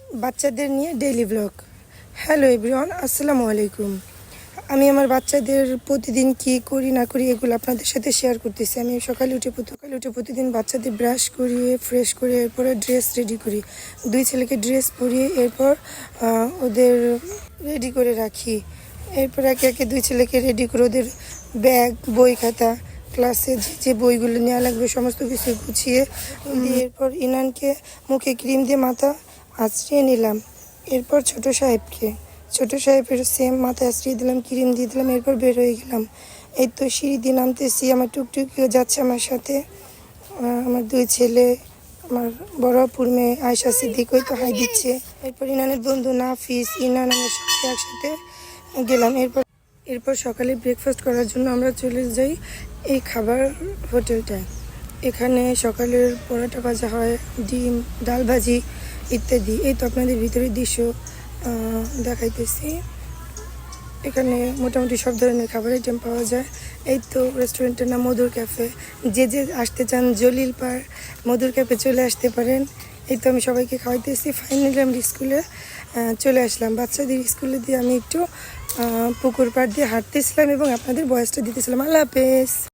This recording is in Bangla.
বাচ্চাদের নিয়ে ডেইলি ব্লগ। হ্যালো এভরিওয়ান, আসসালামু আলাইকুম। আমি আমার বাচ্চাদের প্রতিদিন কি করি না করি এগুলো আপনাদের সাথে শেয়ার করতেছি। আমি সকালে উঠে প্রতিদিন বাচ্চাদের ব্রাশ করিয়ে ফ্রেশ করে এরপরে ড্রেস রেডি করি। দুই ছেলেকে ড্রেস পরিয়ে এরপর ওদের রেডি করে রাখি। এরপর একে একে দুই ছেলেকে রেডি করে ওদের ব্যাগ, বই, খাতা, ক্লাসে যে বইগুলো নেওয়া লাগবে সমস্ত কিছু গুছিয়ে দিয়ে এরপর ইনানকে মুখে ক্রিম দিয়ে মাথা আঁচড়িয়ে নিলাম। এরপর ছোট সাহেবের সেম মাথায় আঁচড়িয়ে দিলাম, ক্রিম দিয়ে দিলাম, এরপর বের হয়ে গেলাম। এই তো সিঁড়ি দিয়ে নামতেছি, আমার টুকটুকিও যাচ্ছে আমার সাথে। আমার দুই ছেলে, আমার বড় আপুর মেয়ে আয়শা সিদ্দিক ওই তো হাই দিচ্ছে। এরপর ইনানের বন্ধু নাফিস, ইনান, আমার সাথে একসাথে গেলাম। এরপর সকালে ব্রেকফাস্ট করার জন্য আমরা চলে যাই এই খাবার হোটেলটায়। এখানে সকালের পরোটা ভাজা হয়, ডিম, ডাল ভাজি ইত্যাদি। এই তো আপনাদের ভিতরের দৃশ্য দেখাইতেছি। এখানে মোটামুটি সব ধরনের খাবার আইটেম পাওয়া যায়। এই তো রেস্টুরেন্টের নাম মধুর ক্যাফে। যে আসতে চান জলিল পার মধুর ক্যাফে চলে আসতে পারেন। এই তো আমি সবাইকে খাওয়াইতেছি। ফাইনালি আমি স্কুলে চলে আসলাম। বাচ্চাদের স্কুলে দিয়ে আমি একটু পুকুর পাড় দিয়ে হাঁটতেছিলাম এবং আপনাদের ভয়েসটা দিতেছিলাম। আল্লাহ হাফেজ।